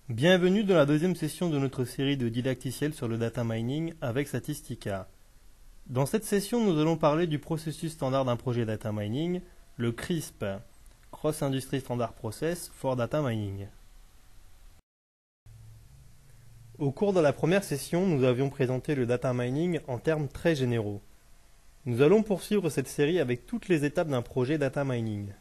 Bienvenue dans la deuxième session de notre série de didacticiels sur le data mining avec Statistica. Dans cette session, nous allons parler du processus standard d'un projet data mining, le CRISP, Cross Industry Standard Process for Data Mining. Au cours de la première session, nous avions présenté le data mining en termes très généraux. Nous allons poursuivre cette série avec toutes les étapes d'un projet data mining.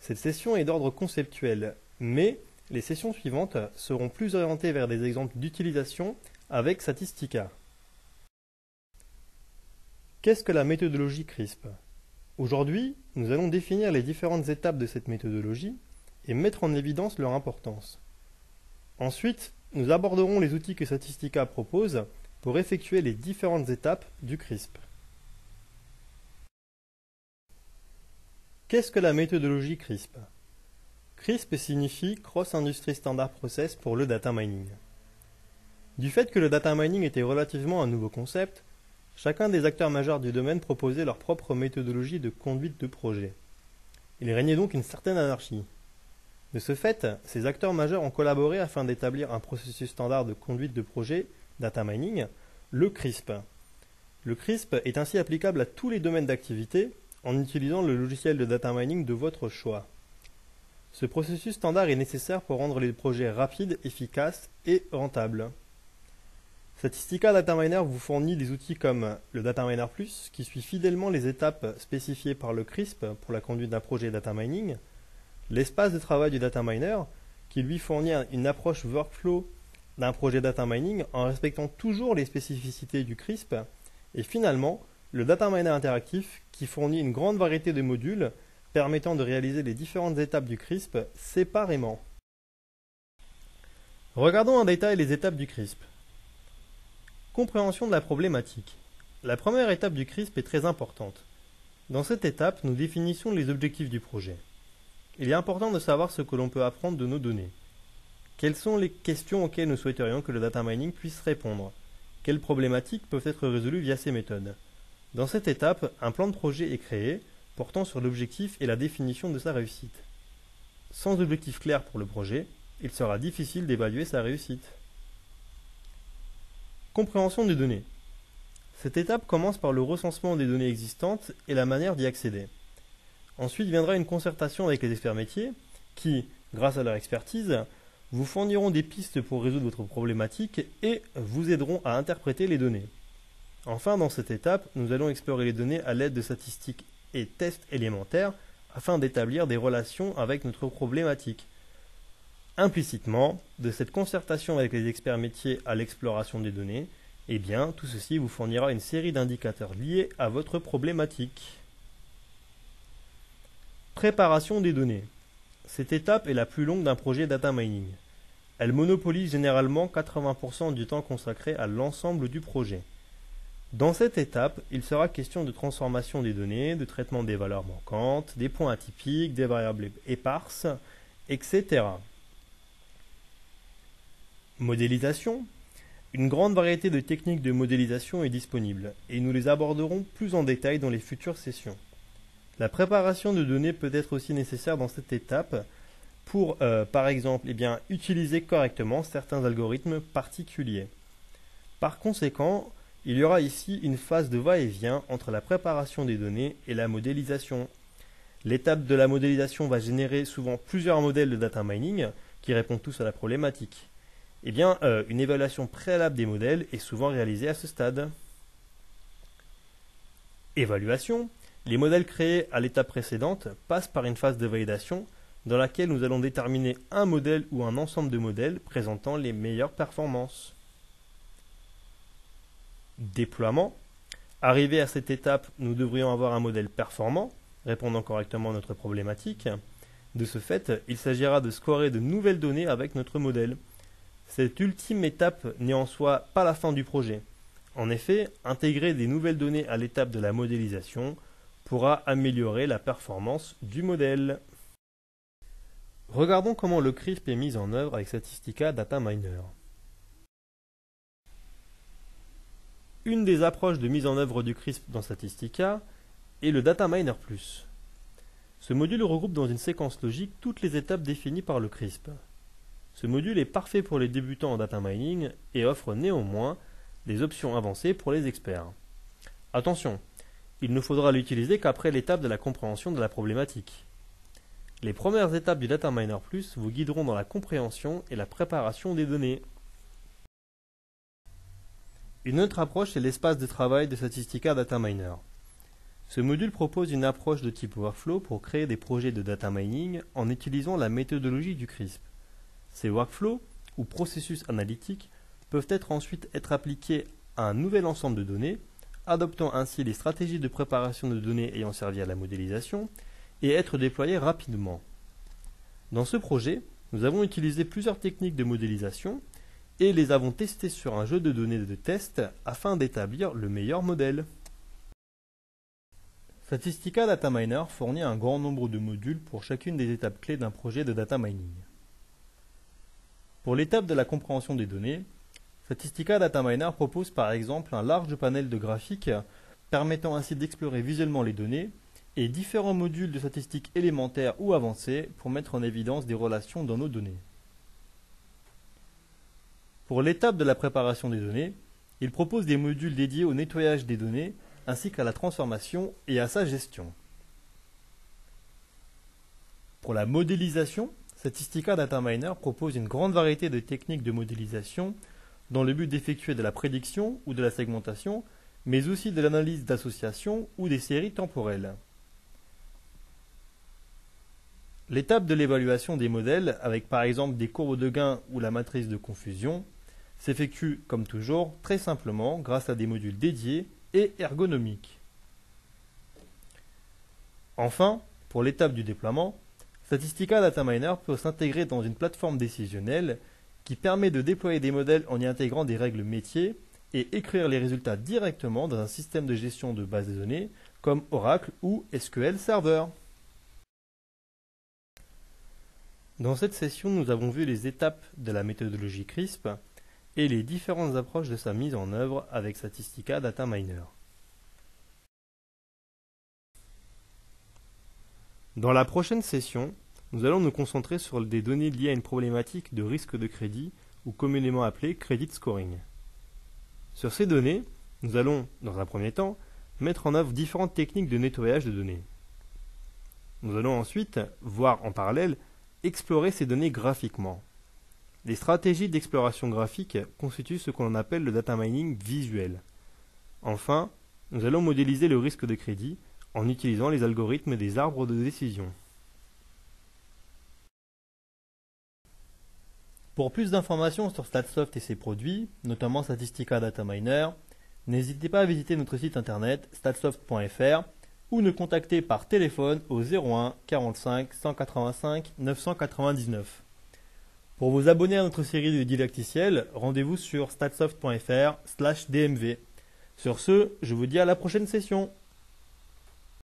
Cette session est d'ordre conceptuel, mais les sessions suivantes seront plus orientées vers des exemples d'utilisation avec Statistica. Qu'est-ce que la méthodologie CRISP? Aujourd'hui, nous allons définir les différentes étapes de cette méthodologie et mettre en évidence leur importance. Ensuite, nous aborderons les outils que Statistica propose pour effectuer les différentes étapes du CRISP. Qu'est-ce que la méthodologie CRISP? CRISP signifie Cross Industry Standard Process pour le data mining. Du fait que le data mining était relativement un nouveau concept, chacun des acteurs majeurs du domaine proposait leur propre méthodologie de conduite de projet. Il régnait donc une certaine anarchie. De ce fait, ces acteurs majeurs ont collaboré afin d'établir un processus standard de conduite de projet data mining, le CRISP. Le CRISP est ainsi applicable à tous les domaines d'activité en utilisant le logiciel de data mining de votre choix. Ce processus standard est nécessaire pour rendre les projets rapides, efficaces et rentables. Statistica Data Miner vous fournit des outils comme le Data Miner Plus, qui suit fidèlement les étapes spécifiées par le CRISP pour la conduite d'un projet data mining, l'espace de travail du data miner, qui lui fournit une approche workflow d'un projet data mining en respectant toujours les spécificités du CRISP, et finalement, le Data Miner Interactif, qui fournit une grande variété de modules permettant de réaliser les différentes étapes du CRISP séparément. Regardons en détail les étapes du CRISP. Compréhension de la problématique. La première étape du CRISP est très importante. Dans cette étape, nous définissons les objectifs du projet. Il est important de savoir ce que l'on peut apprendre de nos données. Quelles sont les questions auxquelles nous souhaiterions que le data mining puisse répondre? Quelles problématiques peuvent être résolues via ces méthodes? Dans cette étape, un plan de projet est créé, portant sur l'objectif et la définition de sa réussite. Sans objectif clair pour le projet, il sera difficile d'évaluer sa réussite. Compréhension des données. Cette étape commence par le recensement des données existantes et la manière d'y accéder. Ensuite viendra une concertation avec les experts métiers qui, grâce à leur expertise, vous fourniront des pistes pour résoudre votre problématique et vous aideront à interpréter les données. Enfin, dans cette étape, nous allons explorer les données à l'aide de statistiques et tests élémentaires afin d'établir des relations avec notre problématique. Implicitement, de cette concertation avec les experts métiers à l'exploration des données, eh bien, tout ceci vous fournira une série d'indicateurs liés à votre problématique. Préparation des données. Cette étape est la plus longue d'un projet data mining. Elle monopolise généralement 80% du temps consacré à l'ensemble du projet. Dans cette étape, il sera question de transformation des données, de traitement des valeurs manquantes, des points atypiques, des variables éparses, etc. Modélisation. Une grande variété de techniques de modélisation est disponible et nous les aborderons plus en détail dans les futures sessions. La préparation de données peut être aussi nécessaire dans cette étape pour, par exemple, utiliser correctement certains algorithmes particuliers. Par conséquent, il y aura ici une phase de va-et-vient entre la préparation des données et la modélisation. L'étape de la modélisation va générer souvent plusieurs modèles de data mining qui répondent tous à la problématique. Une évaluation préalable des modèles est souvent réalisée à ce stade. Évaluation. Les modèles créés à l'étape précédente passent par une phase de validation dans laquelle nous allons déterminer un modèle ou un ensemble de modèles présentant les meilleures performances. Déploiement. Arrivé à cette étape, nous devrions avoir un modèle performant, répondant correctement à notre problématique. De ce fait, il s'agira de scorer de nouvelles données avec notre modèle. Cette ultime étape n'est en soi pas la fin du projet. En effet, intégrer des nouvelles données à l'étape de la modélisation pourra améliorer la performance du modèle. Regardons comment le CRISP est mis en œuvre avec Statistica Data Miner. Une des approches de mise en œuvre du CRISP dans Statistica est le Data Miner Plus. Ce module regroupe dans une séquence logique toutes les étapes définies par le CRISP. Ce module est parfait pour les débutants en data mining et offre néanmoins des options avancées pour les experts. Attention, il ne faudra l'utiliser qu'après l'étape de la compréhension de la problématique. Les premières étapes du Data Miner Plus vous guideront dans la compréhension et la préparation des données. Une autre approche est l'espace de travail de Statistica Data Miner. Ce module propose une approche de type workflow pour créer des projets de data mining en utilisant la méthodologie du CRISP. Ces workflows, ou processus analytiques, peuvent ensuite être appliqués à un nouvel ensemble de données, adoptant ainsi les stratégies de préparation de données ayant servi à la modélisation, et être déployés rapidement. Dans ce projet, nous avons utilisé plusieurs techniques de modélisation et les avons testées sur un jeu de données de test afin d'établir le meilleur modèle. Statistica Data Miner fournit un grand nombre de modules pour chacune des étapes clés d'un projet de data mining. Pour l'étape de la compréhension des données, Statistica Data Miner propose par exemple un large panel de graphiques permettant ainsi d'explorer visuellement les données et différents modules de statistiques élémentaires ou avancées pour mettre en évidence des relations dans nos données. Pour l'étape de la préparation des données, il propose des modules dédiés au nettoyage des données ainsi qu'à la transformation et à sa gestion. Pour la modélisation, Statistica Data Miner propose une grande variété de techniques de modélisation dans le but d'effectuer de la prédiction ou de la segmentation, mais aussi de l'analyse d'associations ou des séries temporelles. L'étape de l'évaluation des modèles, avec par exemple des courbes de gain ou la matrice de confusion, s'effectue comme toujours très simplement grâce à des modules dédiés et ergonomiques. Enfin, pour l'étape du déploiement, Statistica Data Miner peut s'intégrer dans une plateforme décisionnelle qui permet de déployer des modèles en y intégrant des règles métiers et écrire les résultats directement dans un système de gestion de base de données comme Oracle ou SQL Server. Dans cette session, nous avons vu les étapes de la méthodologie CRISP et les différentes approches de sa mise en œuvre avec Statistica Data Miner. Dans la prochaine session, nous allons nous concentrer sur des données liées à une problématique de risque de crédit ou communément appelée credit scoring. Sur ces données, nous allons, dans un premier temps, mettre en œuvre différentes techniques de nettoyage de données. Nous allons ensuite voir en parallèle explorer ces données graphiquement. Les stratégies d'exploration graphique constituent ce qu'on appelle le data mining visuel. Enfin, nous allons modéliser le risque de crédit en utilisant les algorithmes des arbres de décision. Pour plus d'informations sur Statsoft et ses produits, notamment Statistica Data Miner, n'hésitez pas à visiter notre site internet statsoft.fr ou nous contacter par téléphone au 01 45 185 999. Pour vous abonner à notre série de didacticiels, rendez-vous sur statsoft.fr/dmv. Sur ce, je vous dis à la prochaine session.